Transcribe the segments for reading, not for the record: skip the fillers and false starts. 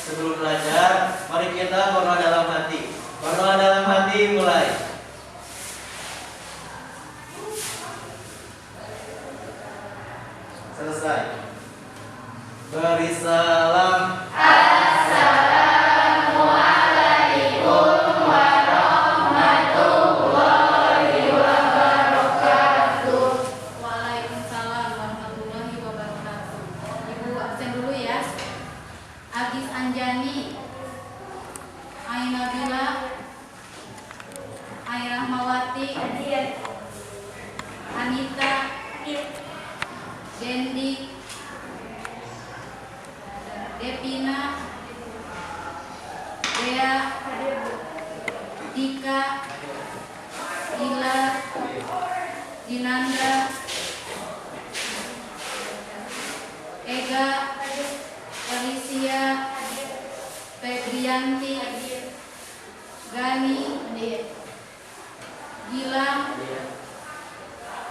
Sebelum belajar, mari kita berdoa dalam hati. Berdoa dalam hati mulai. Selesai. Beri salam. Anita, Dendi, Devina, Dea, Dika, Dila, Dinanda, Ega, Alicia, Febrianti, Gani, Gilang,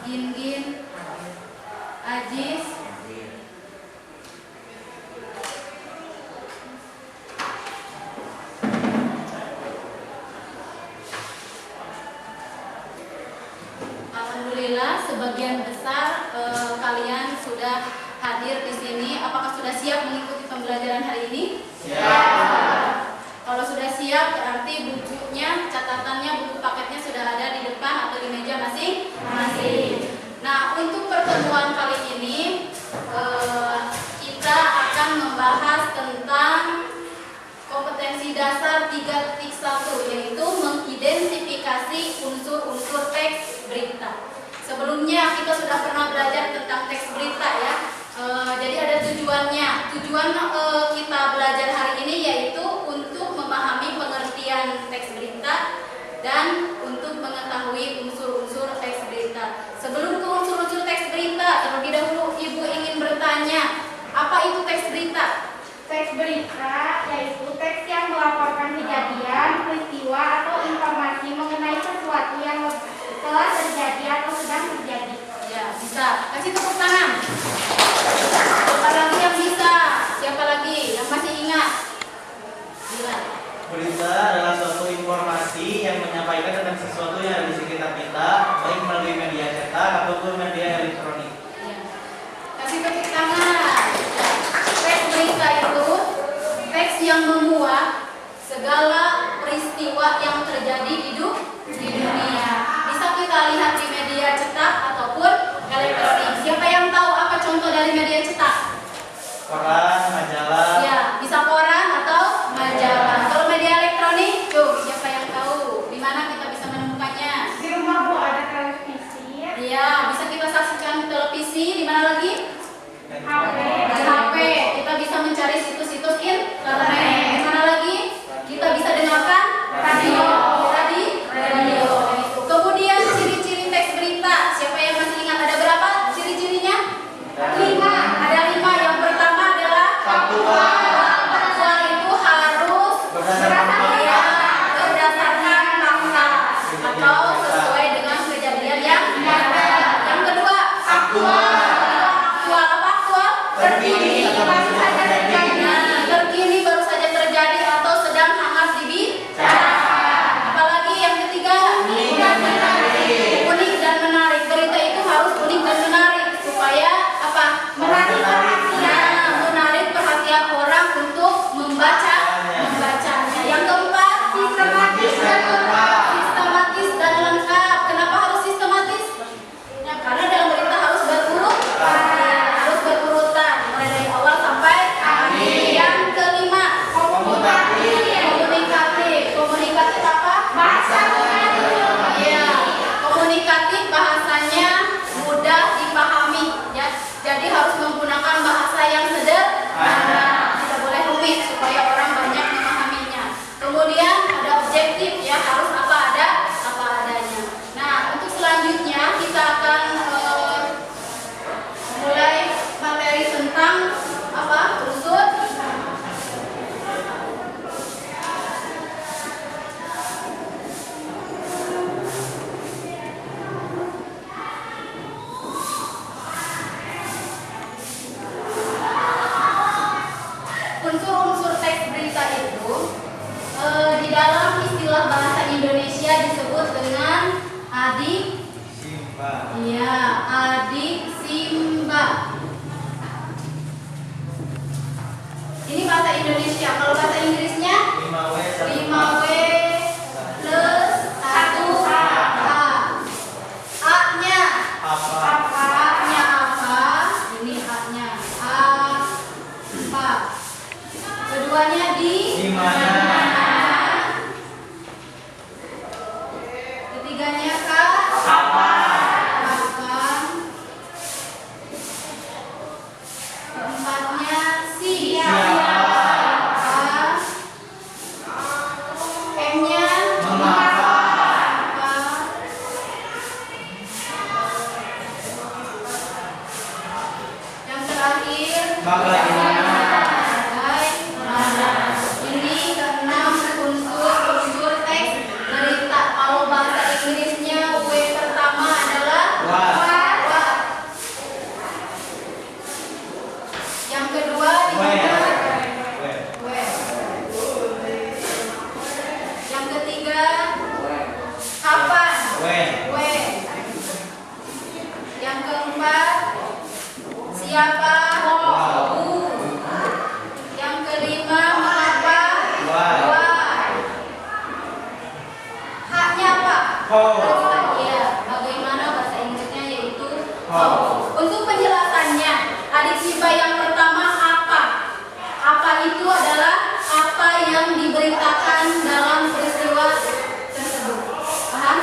Gingin, Ajis, alhamdulillah sebagian besar kalian sudah hadir di sini. Apakah sudah siap mengikuti pembelajaran hari ini? Siap. Kalau sudah siap berarti bukunya, catatannya, buku paketnya sudah ada di depan atau di meja masing-masing. Nah, untuk pertemuan kali ini kita akan membahas tentang kompetensi dasar 3.1, yaitu mengidentifikasi unsur-unsur teks berita. Sebelumnya kita sudah pernah belajar tentang teks berita ya. Jadi ada tujuannya. Tujuan kita belajar hari ini yaitu untuk memahami pengertian teks berita dan untuk mengetahui unsur-unsur teks berita. Sebelum ke unsur-unsur teks berita, terlebih dahulu Ibu ingin bertanya, apa itu teks berita? Teks berita yaitu teks yang melaporkan kejadian, peristiwa, atau informasi mengenai sesuatu yang telah terjadi atau sedang terjadi. Ya, bisa. Kasih tepuk tangan. Siapa lagi yang bisa? Siapa lagi yang masih ingat? Bila. Berita adalah suatu informasi yang menyampaikan tentang sesuatu yang ada di sekitar kita, baik melalui media cetak ataupun media elektronik. Ya. Kasih tepuk tangan. Teks berita itu teks yang memuat segala peristiwa yang terjadi di dunia. Bisa kita lihat di media cetak ataupun elektronik. Siapa yang tahu apa contoh dari media cetak? Koran, majalah. Ya, bisa koran atau majalah. Kalau media elektronik, tuh siapa yang tahu? Di mana kita bisa menemukannya? Di rumah Bu ada televisi, Iya, bisa kita saksikan televisi. Di mana lagi? HP. Di HP. Kita bisa mencari situs-situs internet. Di mana lagi? Kita bisa dengarkan radio. Radio. Kemudian ciri-ciri teks berita. Siapa yang masih ingat ada berapa ciri-cirinya? 5. Ada 5. Yang pertama adalah Adik. Simba. Iya, adik Simba. Ini bahasa Indonesia. Kalau bahasa Inggrisnya 5W 5W plus 1A. A-nya apa? A-nya apa? Ini A-nya apa? Keduanya di Mana? Ketiganya Kak. Apa? Kapan? Keempatnya si. Siapa? M-nya Mengapa? apa? Yang terakhir Bagaimana? bagaimana? Ini keenam unsur teks berita. Kalau bahasa Inggrisnya W pertama adalah What? what. Yang kedua di mana? Where? Where. Yang ketiga kapan? When? When. Yang keempat siapa? Who. Yang kelima mengapa? Why? Why. Haknya apa? How? Iya, bagaimana bahasa Inggrisnya yaitu How. Untuk penjelasannya, adik Simba yang pertama apa? Apa itu adalah apa yang diberitakan dalam peristiwa tersebut. Paham?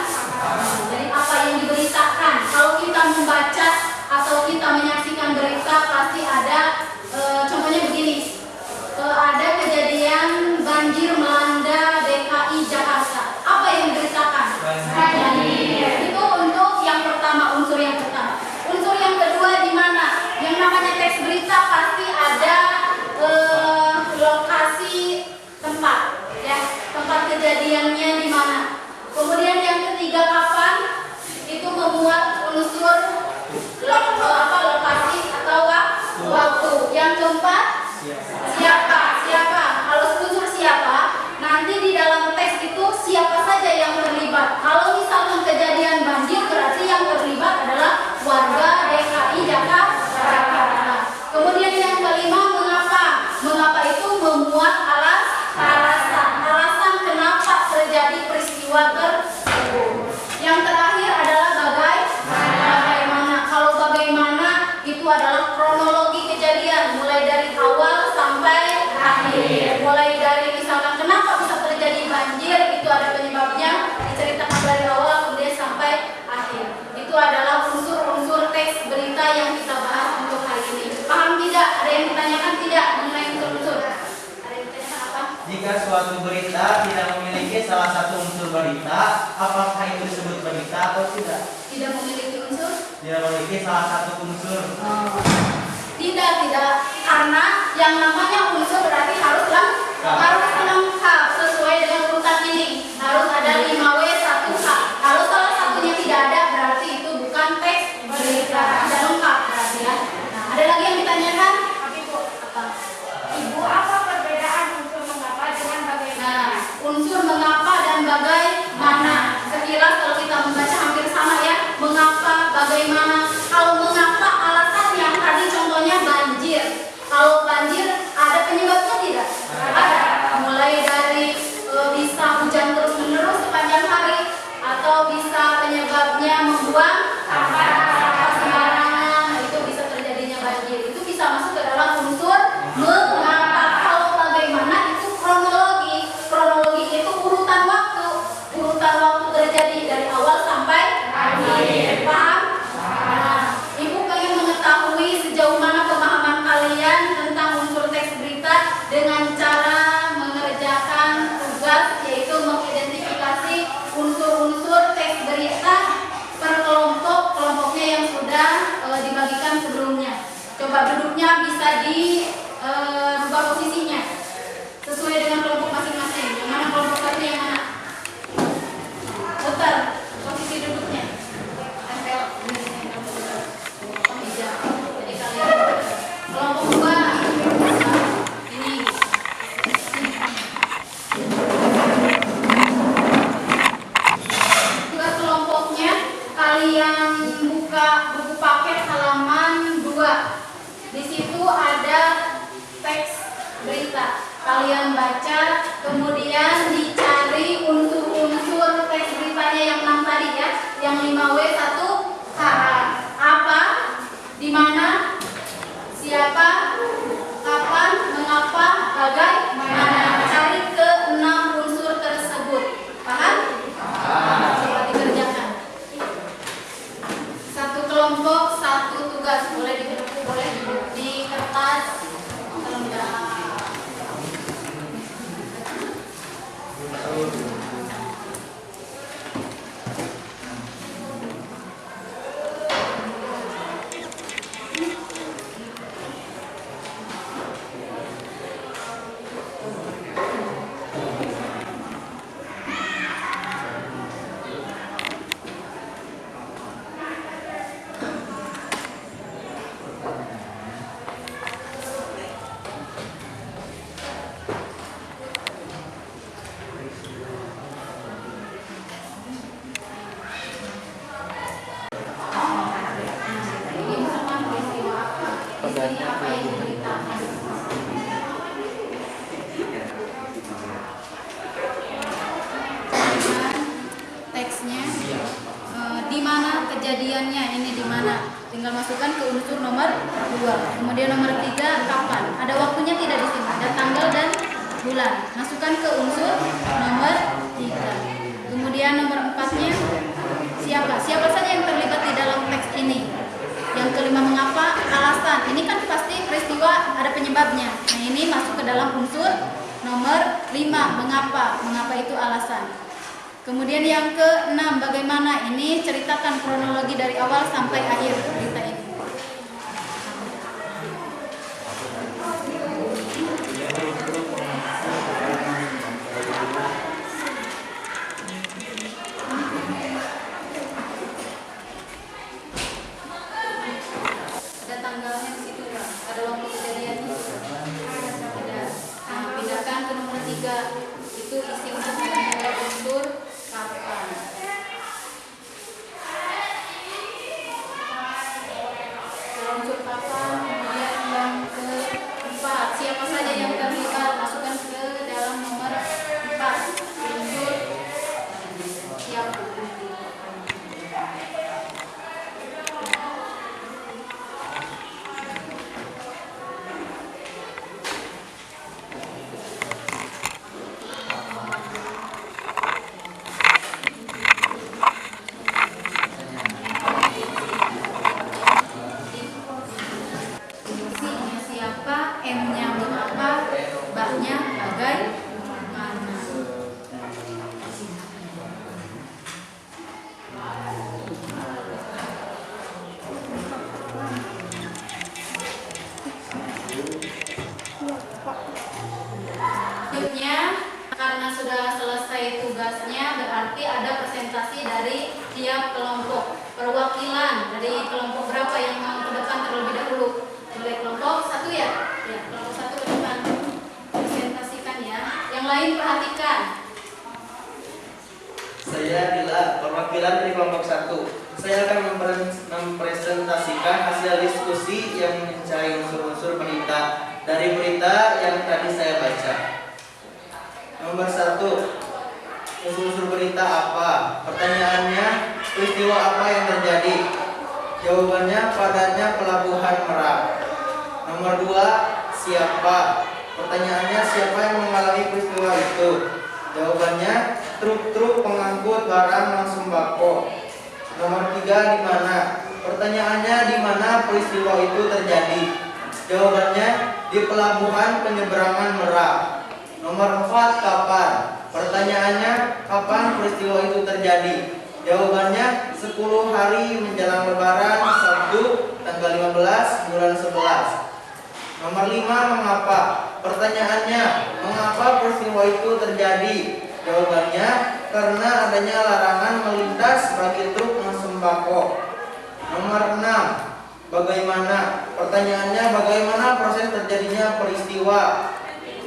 Jadi apa yang diberitakan. Kalau kita membaca atau kita menyaksikan berita pasti ada contohnya begini. Ada kejadian banjir melanda DKI Jakarta. Apa yang diberitakan? Banjir. Itu untuk yang pertama, unsur yang pertama. Unsur yang kedua di mana? Yang namanya teks berita pasti ada lokasi tempat, ya, tempat kejadiannya di mana. Kemudian yang ketiga kapan? Itu memuat unsur lokasi atau waktu. Yang keempat siapa? Kalau unsur siapa, nanti di dalam teks itu siapa saja yang terlibat. Kalau misalkan kejadian banjir berarti yang terlibat adalah warga DKI Jakarta. Kemudian yang kelima mengapa? Mengapa itu memuat alasan kenapa terjadi peristiwa tersebut. Yang terakhir adalah bagaimana. Kalau bagaimana itu adalah kronologi kejadian mulai dari awal sampai akhir. Mulai dari misalkan kenapa bisa terjadi banjir, itu ada penyebabnya, diceritakan dari awal kemudian sampai akhir. Itu adalah unsur-unsur teks berita yang kita bahas untuk hari ini. Paham tidak? Ada yang ditanyakan tidak mengenai unsur-unsur? Ada yang ditanyakan apa? Jika suatu berita tidak memiliki salah satu unsur berita, apakah itu disebut berita atau tidak? Tidak memiliki unsur? Tidak memiliki salah satu unsur. Tidak, karena yang namanya unsur berarti harus lengkap sesuai dengan urutan ini. Harus ada 5W 1H. Kalau salah satunya tidak ada berarti itu bukan teks berita. Tidak lengkap berarti ya. Nah, ada lagi yang ditanyakan? Apa? Ibu, apa perbedaan unsur mengapa dengan bagaimana? Nah, unsur mengapa dan bagaimana. Sekilas kalau kita membaca hampir sama ya. Mengapa, bagaimana. Kalau mengapa alasan yang tadi contohnya banjir. Kalau banjir ada penyebabnya berita. Kalian baca, kemudian dicari unsur-unsur teks beritanya yang 6 tadi ya. Yang 5W1 apa, di mana, siapa, kapan, mengapa, bagaimana. Cari ke 6 unsur tersebut. Paham? Coba dikerjakan. Satu kelompok, satu tugas. Boleh di buku, boleh di kertas. Ini sama peristiwa apa? Di sini apa yang diberitakan? Teksnya di mana kejadiannya, ini di mana, tinggal masukkan ke unsur nomor 2. Kemudian nomor 3 kapan, ada waktunya tidak di sini, ada tanggal dan bulan, masukkan ke unsur nomor 3. Kemudian nomor 4-nya siapa saja yang terlibat di dalam teks ini. Yang kelima mengapa, alasan, ini kan pasti peristiwa ada penyebabnya. Nah ini masuk ke dalam unsur nomor 5 mengapa itu alasan. Kemudian yang ke-6 bagaimana, ini ceritakan kronologi dari awal sampai akhir berita ini. Ada tanggalnya di situ ya, ada waktu kejadiannya. Ada. Nah, pindahkan ke nomor 3. Itu isi unsur kapan. Unsur kapan. Kemudian yang ke-4 siapa saja yang terlibat, masukkan ke dalam nomor 4 unsur siapa. Siapa, M-nya mengapa, B-nya bagaimana. Selanjutnya, karena sudah selesai tugasnya, berarti ada presentasi dari tiap kelompok. Perwakilan dari kelompok berapa yang mau ke depan terlebih dahulu? Boleh kelompok 1 ya? Ya, kelompok 1 ke depan. Presentasikan ya. Yang lain perhatikan. Saya Dila, perwakilan dari kelompok 1. Saya akan mempresentasikan hasil diskusi yang mencari unsur-unsur berita dari berita yang tadi saya baca. Nomor 1, unsur-unsur berita apa? Pertanyaannya, peristiwa apa yang terjadi? Jawabannya, padanya Pelabuhan Merak. Nomor 2, siapa? Pertanyaannya, siapa yang mengalami peristiwa itu? Jawabannya, truk-truk pengangkut barang non sembako. Nomor 3, di mana? Pertanyaannya, di mana peristiwa itu terjadi? Jawabannya, di Pelabuhan Penyeberangan Merak. Nomor 4, kapan? Pertanyaannya, kapan peristiwa itu terjadi? Jawabannya 10 hari menjelang Lebaran, Sabtu, tanggal 15 bulan 11. Nomor 5, mengapa? Pertanyaannya, mengapa peristiwa itu terjadi? Jawabannya, karena adanya larangan melintas bagi truk sembako. Nomor 6, bagaimana? Pertanyaannya, bagaimana proses terjadinya peristiwa?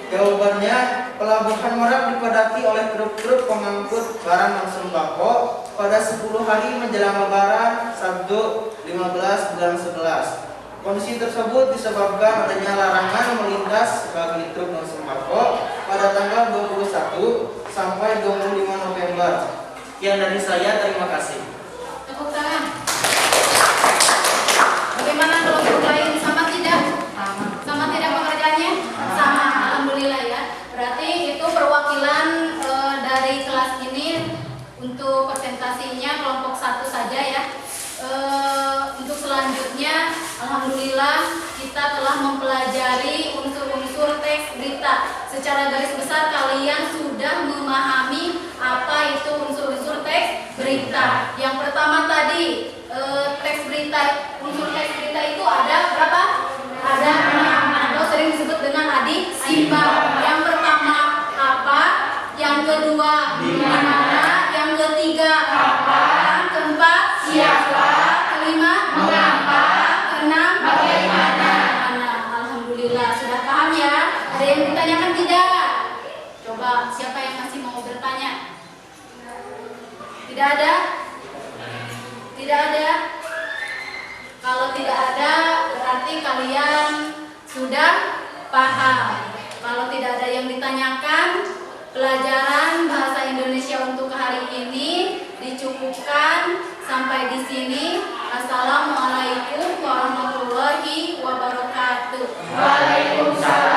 Jawabannya, Pelabuhan Merak dipadati oleh truk-truk pengangkut barang non sembako pada 10 hari menjelang Lebaran, Sabtu 15 bulan 11. Kondisi tersebut disebabkan adanya larangan melintas bagi truk non sembako pada tanggal 21 sampai 25 November. Sekian dari saya, terima kasih. Tepuk tangan. Bagaimana kelompok lain, sama tidak? Sama tidak pekerjaannya? Sama, alhamdulillah ya. Berarti itu perwakilan dari kelas ini untuk presentasinya kelompok 1 saja ya. Untuk selanjutnya, alhamdulillah kita telah mempelajari unsur-unsur teks berita. Secara garis besar kalian sudah memahami apa itu unsur-unsur teks berita. Yang pertama tadi teks berita, unsur teks berita itu ada berapa? Ada 6 atau sering disebut dengan adik simbang. Yang pertama apa? Yang kedua di mana? Yang ketiga apa? Yang keempat siapa? Kelima mengapa? Keenam bagaimana? Alhamdulillah sudah paham ya. Ada yang ditanyakan tidak? Coba siapa yang masih mau bertanya? Tidak ada? Tidak ada? Kalau tidak ada berarti kalian sudah paham. Kalau tidak ada yang ditanyakan, pelajaran bahasa Indonesia untuk hari ini dicukupkan sampai di sini. Assalamualaikum warahmatullahi wabarakatuh. Waalaikumsalam.